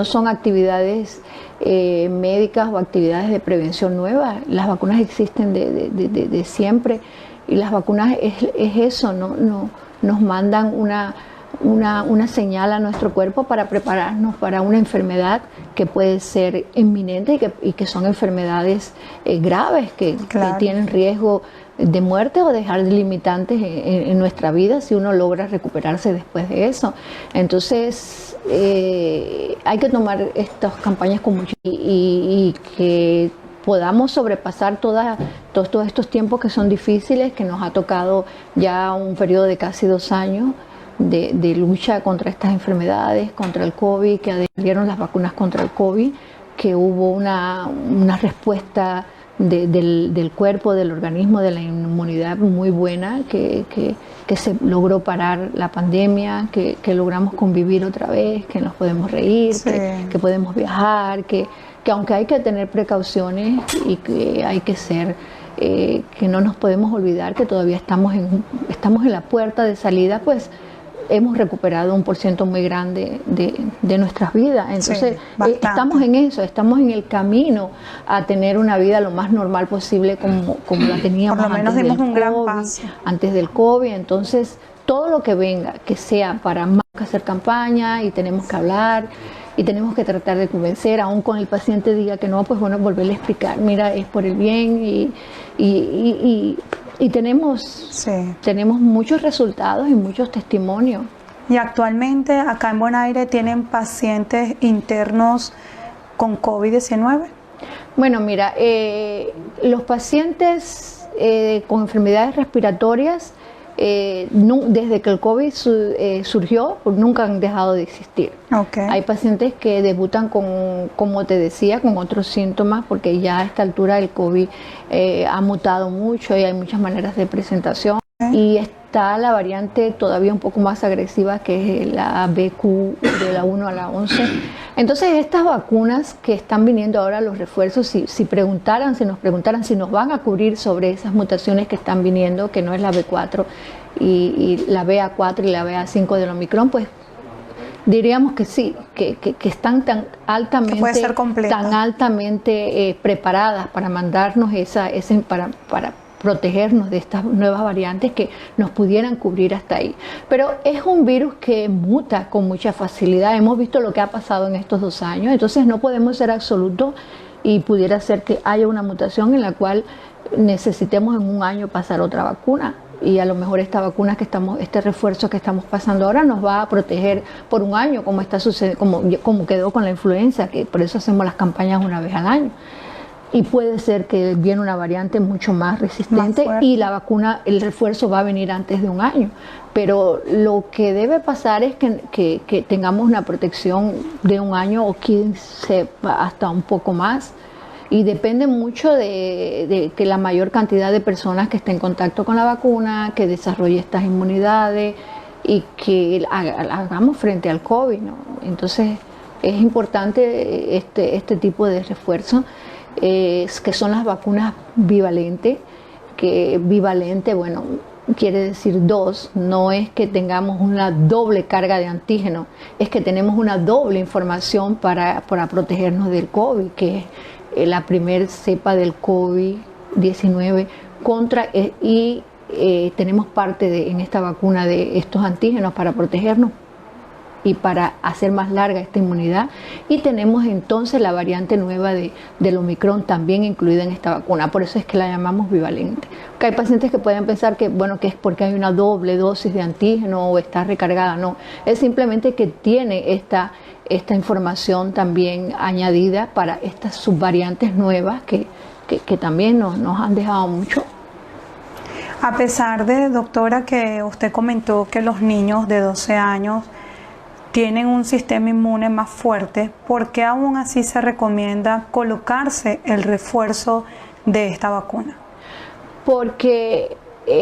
son actividades médicas o actividades de prevención nuevas. Las vacunas existen de siempre, y las vacunas es eso, nos mandan una señal a nuestro cuerpo para prepararnos para una enfermedad que puede ser inminente y que son enfermedades graves, que tienen riesgo de muerte o dejar limitantes en nuestra vida si uno logra recuperarse después de eso. Entonces hay que tomar estas campañas con mucho y que podamos sobrepasar todos estos tiempos que son difíciles, que nos ha tocado ya un periodo de casi 2 años de lucha contra estas enfermedades, contra el COVID, que adhirieron las vacunas contra el COVID, que hubo una respuesta del cuerpo, del organismo, de la inmunidad muy buena, que se logró parar la pandemia, que logramos convivir otra vez, que nos podemos reír, sí, que podemos viajar, que aunque hay que tener precauciones y que hay que ser, que no nos podemos olvidar que todavía estamos en la puerta de salida, pues hemos recuperado un % muy grande de nuestras vidas. Entonces, sí, estamos en eso, estamos en el camino a tener una vida lo más normal posible como la teníamos. Por lo menos dimos un gran paso antes del COVID. Entonces, todo lo que venga, que sea para más que hacer campaña, y tenemos que hablar y tenemos que tratar de convencer, aún con el paciente diga que no, pues bueno, volverle a explicar, mira, es por el bien, y tenemos muchos resultados y muchos testimonios. Y actualmente acá en Bonaire tienen pacientes internos con COVID-19. Bueno, mira, los pacientes con enfermedades respiratorias, desde que el COVID surgió, nunca han dejado de existir. Okay. Hay pacientes que debutan como te decía, con otros síntomas, porque ya a esta altura el COVID ha mutado mucho y hay muchas maneras de presentación. Okay. Y está la variante todavía un poco más agresiva, que es la BQ, de la 1 a la 11. Entonces, estas vacunas que están viniendo ahora, los refuerzos, si nos preguntaran si nos van a cubrir sobre esas mutaciones que están viniendo, que no es la B4 y la BA4 y la BA5 del Omicron, pues diríamos que sí, que están tan altamente preparadas para mandarnos para protegernos de estas nuevas variantes que nos pudieran cubrir hasta ahí. Pero es un virus que muta con mucha facilidad. Hemos visto lo que ha pasado en estos 2 años, entonces no podemos ser absolutos, y pudiera ser que haya una mutación en la cual necesitemos en 1 año pasar otra vacuna. y a lo mejor esta vacuna este refuerzo que estamos pasando ahora nos va a proteger por un año, como está sucediendo, como quedó con la influenza, que por eso hacemos las campañas una vez al año. Y puede ser que viene una variante mucho más resistente y la vacuna, el refuerzo va a venir antes de un año. Pero lo que debe pasar es que tengamos una protección de un año o 15 hasta un poco más. Y depende mucho de que la mayor cantidad de personas que estén en contacto con la vacuna, que desarrolle estas inmunidades y que hagamos frente al COVID, ¿no? Entonces es importante este tipo de refuerzo. Que son las vacunas bivalentes, que bivalente, bueno, quiere decir dos, no es que tengamos una doble carga de antígeno, es que tenemos una doble información para protegernos del COVID, que es la primer cepa del COVID-19 tenemos parte en esta vacuna de estos antígenos para protegernos y para hacer más larga esta inmunidad. Y tenemos entonces la variante nueva del Omicron también incluida en esta vacuna, por eso es que la llamamos bivalente. Porque hay pacientes que pueden pensar que, bueno, que es porque hay una doble dosis de antígeno o está recargada. No, es simplemente que tiene esta información también añadida para estas subvariantes nuevas que también nos han dejado mucho. A pesar de, doctora, que usted comentó que los niños de 12 años tienen un sistema inmune más fuerte, ¿por qué aún así se recomienda colocarse el refuerzo de esta vacuna? Porque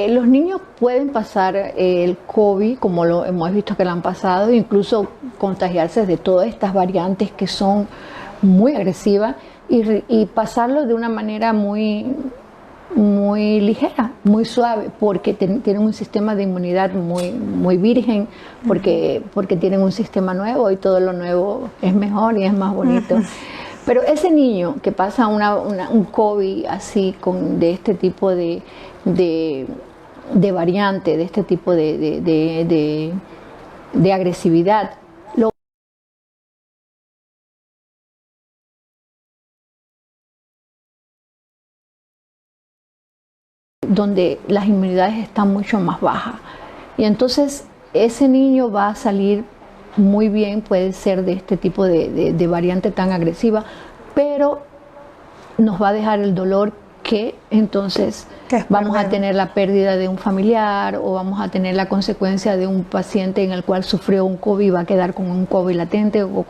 los niños pueden pasar el COVID, como lo hemos visto que lo han pasado, incluso contagiarse de todas estas variantes que son muy agresivas y pasarlo de una manera muy ligera, muy suave, porque tienen un sistema de inmunidad muy virgen, porque tienen un sistema nuevo y todo lo nuevo es mejor y es más bonito. Pero ese niño que pasa un COVID así, de este tipo de variante, de este tipo de agresividad, donde las inmunidades están mucho más bajas. Y entonces ese niño va a salir muy bien, puede ser de este tipo de variante tan agresiva, pero nos va a dejar el dolor que entonces vamos a tener la pérdida de un familiar o vamos a tener la consecuencia de un paciente en el cual sufrió un COVID y va a quedar con un COVID latente o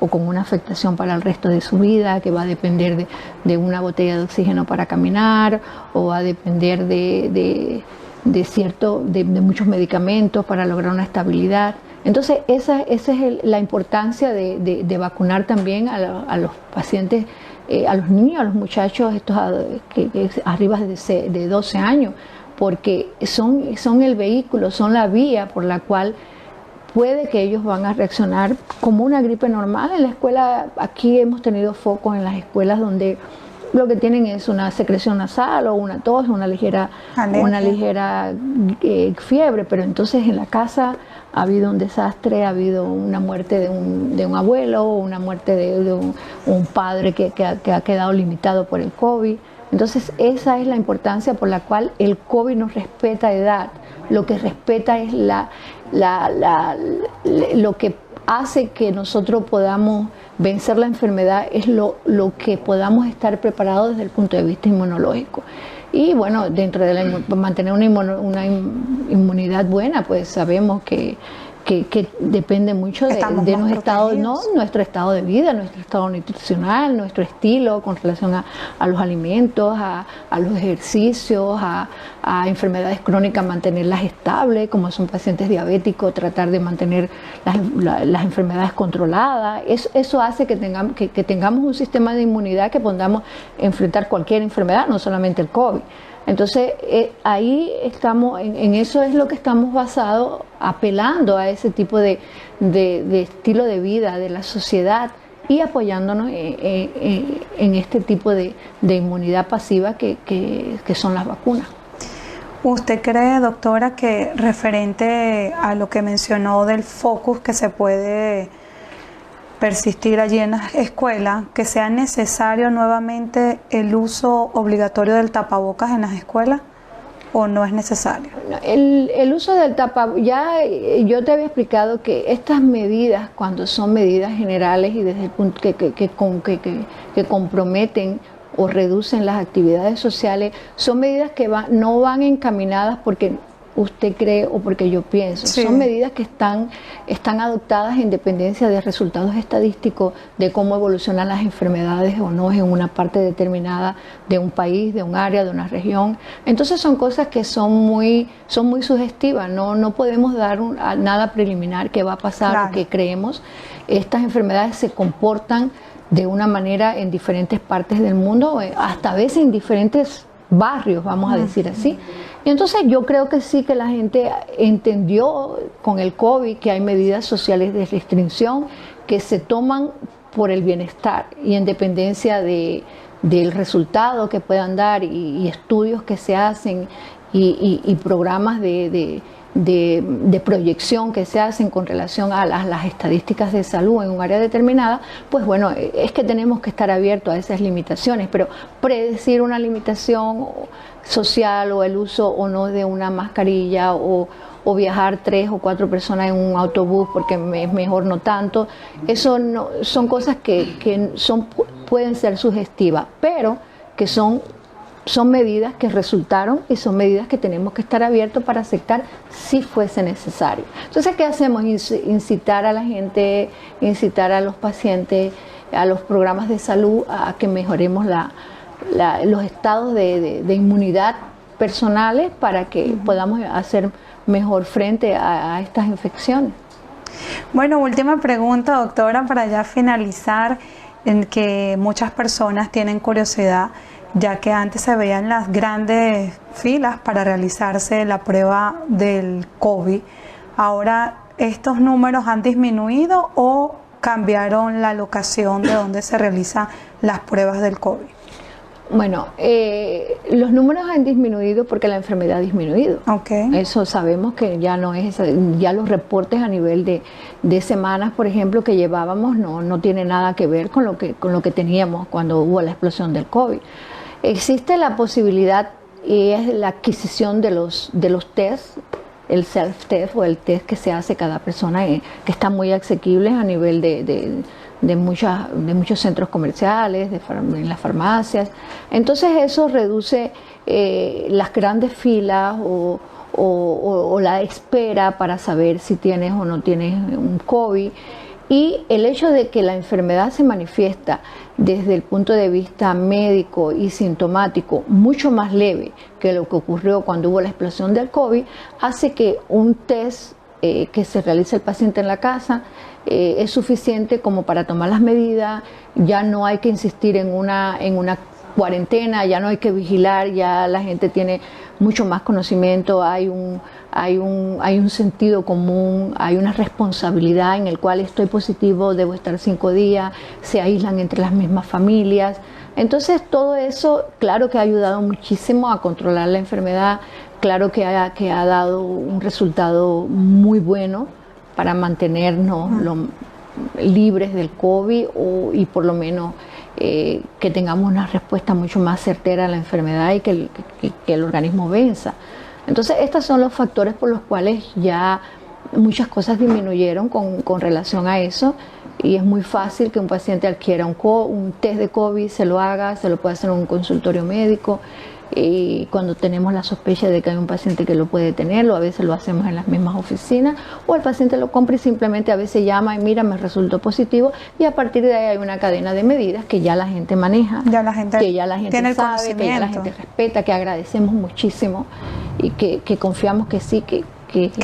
con una afectación para el resto de su vida, que va a depender de una botella de oxígeno para caminar o va a depender de muchos medicamentos para lograr una estabilidad. Entonces esa es la importancia de vacunar también a los pacientes, a los niños, a los muchachos que arriba de 12 años, porque son el vehículo, son la vía por la cual puede que ellos van a reaccionar como una gripe normal. En la escuela, aquí hemos tenido focos en las escuelas donde lo que tienen es una secreción nasal o una tos, una ligera fiebre, pero entonces en la casa ha habido un desastre, ha habido una muerte de un abuelo, una muerte de un padre que ha quedado limitado por el COVID. Entonces esa es la importancia por la cual el COVID no respeta edad, lo que respeta es lo que hace que nosotros podamos vencer la enfermedad, es lo que podamos estar preparados desde el punto de vista inmunológico. Y bueno, dentro de mantener una inmunidad buena, pues sabemos que depende mucho de nuestro estado de vida, nuestro estado nutricional, nuestro estilo con relación a los alimentos, a los ejercicios, a enfermedades crónicas, mantenerlas estables, como son pacientes diabéticos, tratar de mantener las enfermedades controladas. Eso hace que tengamos un sistema de inmunidad que podamos enfrentar cualquier enfermedad, no solamente el COVID. Entonces ahí estamos, en eso es lo que estamos basados, apelando a ese tipo de estilo de vida de la sociedad y apoyándonos en este tipo de inmunidad pasiva que son las vacunas. ¿Usted cree, doctora, que referente a lo que mencionó del focus que se puede persistir allí en las escuelas, que sea necesario nuevamente el uso obligatorio del tapabocas en las escuelas? o no es necesario? El uso del tapabocas, ya yo te había explicado que estas medidas, cuando son medidas generales y desde el punto que comprometen o reducen las actividades sociales, son medidas que no van encaminadas porque usted cree o porque yo pienso. Sí. Son medidas que están adoptadas en dependencia de resultados estadísticos de cómo evolucionan las enfermedades o no en una parte determinada de un país, de un área, de una región. Entonces son cosas que son muy sugestivas, no podemos dar nada preliminar que va a pasar, claro, o que creemos. Estas enfermedades se comportan de una manera en diferentes partes del mundo, hasta a veces en diferentes barrios, vamos a decir así. Y entonces yo creo que sí, que la gente entendió con el COVID que hay medidas sociales de restricción que se toman por el bienestar y en dependencia del resultado que puedan dar y estudios que se hacen y programas de proyección que se hacen con relación a las estadísticas de salud en un área determinada, pues bueno, es que tenemos que estar abiertos a esas limitaciones, pero predecir una limitación social o el uso o no de una mascarilla o viajar 3 o 4 personas en un autobús porque es mejor no tanto, eso no, son cosas que pueden ser sugestivas, pero que son medidas que resultaron y son medidas que tenemos que estar abiertos para aceptar si fuese necesario. Entonces, ¿qué hacemos? Incitar a la gente, incitar a los pacientes, a los programas de salud a que mejoremos los estados de inmunidad personales para que podamos hacer mejor frente a estas infecciones. Bueno, última pregunta, doctora, para ya finalizar, en que muchas personas tienen curiosidad, ya que antes se veían las grandes filas para realizarse la prueba del COVID. Ahora, ¿estos números han disminuido o cambiaron la locación de donde se realizan las pruebas del COVID? Bueno, los números han disminuido porque la enfermedad ha disminuido. Okay. Eso sabemos que ya no es, ya los reportes a nivel de semanas, por ejemplo, que llevábamos no tiene nada que ver con lo que teníamos cuando hubo la explosión del COVID. Existe la posibilidad y es la adquisición de los tests, el self-test o el test que se hace cada persona, que están muy asequibles a nivel de muchos centros comerciales, en las farmacias. Entonces eso reduce las grandes filas o la espera para saber si tienes o no tienes un COVID. Y el hecho de que la enfermedad se manifiesta desde el punto de vista médico y sintomático mucho más leve que lo que ocurrió cuando hubo la explosión del COVID, hace que un test que se realice el paciente en la casa es suficiente como para tomar las medidas. Ya no hay que insistir en una cuarentena, ya no hay que vigilar, ya la gente tiene mucho más conocimiento, hay un sentido común, hay una responsabilidad en el cual estoy positivo, debo estar 5 días, se aíslan entre las mismas familias. Entonces todo eso, claro que ha ayudado muchísimo a controlar la enfermedad, claro que ha dado un resultado muy bueno para mantenernos libres del COVID y por lo menos que tengamos una respuesta mucho más certera a la enfermedad y que el organismo venza. Entonces estos son los factores por los cuales ya muchas cosas disminuyeron con relación a eso, y es muy fácil que un paciente adquiera un test de COVID, se lo puede hacer en un consultorio médico, y cuando tenemos la sospecha de que hay un paciente que lo puede tenerlo, a veces lo hacemos en las mismas oficinas, o el paciente lo compra y simplemente a veces llama y mira, me resultó positivo, y a partir de ahí hay una cadena de medidas que ya la gente maneja, que ya la gente sabe, que ya la gente respeta, que agradecemos muchísimo y que confiamos que sí, que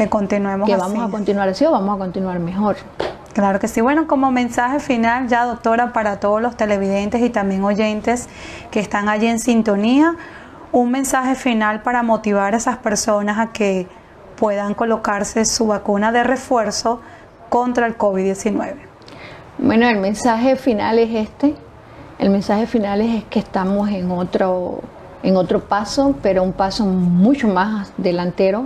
continuemos que así. Vamos a continuar así o vamos a continuar mejor. Claro que sí. Bueno, como mensaje final ya, doctora, para todos los televidentes y también oyentes que están allí en sintonía, un mensaje final para motivar a esas personas a que puedan colocarse su vacuna de refuerzo contra el COVID-19. Bueno, el mensaje final es este. El mensaje final es que estamos en otro paso, pero un paso mucho más delantero,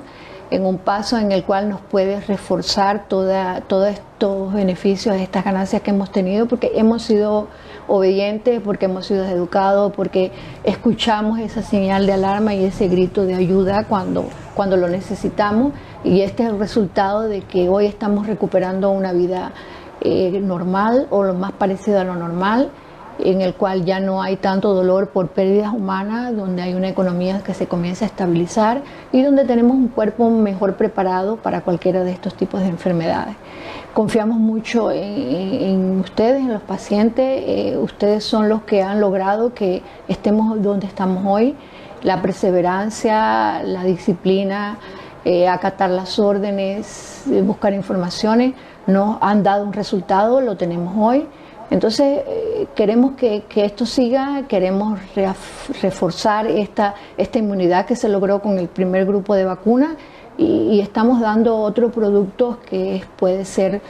en un paso en el cual nos puede reforzar todos estos beneficios, estas ganancias que hemos tenido, porque hemos sido obedientes, porque hemos sido educados, porque escuchamos esa señal de alarma y ese grito de ayuda cuando lo necesitamos, y este es el resultado de que hoy estamos recuperando una vida normal, o lo más parecido a lo normal, en el cual ya no hay tanto dolor por pérdidas humanas, donde hay una economía que se comienza a estabilizar y donde tenemos un cuerpo mejor preparado para cualquiera de estos tipos de enfermedades. Confiamos mucho en ustedes, en los pacientes. Ustedes son los que han logrado que estemos donde estamos hoy. La perseverancia, la disciplina, acatar las órdenes, buscar informaciones, nos han dado un resultado, lo tenemos hoy. Entonces queremos que esto siga, queremos reforzar esta inmunidad que se logró con el primer grupo de vacunas, y estamos dando otro producto que puede ser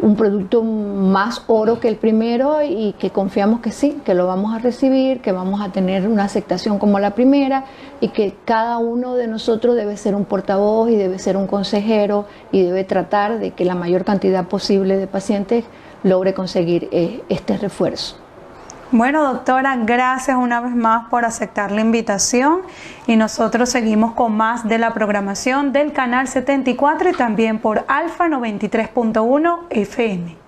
un producto más oro que el primero, y que confiamos que sí, que lo vamos a recibir, que vamos a tener una aceptación como la primera, y que cada uno de nosotros debe ser un portavoz y debe ser un consejero y debe tratar de que la mayor cantidad posible de pacientes logre conseguir este refuerzo. Bueno, doctora, gracias una vez más por aceptar la invitación, y nosotros seguimos con más de la programación del Canal 74 y también por Alfa 93.1 FM.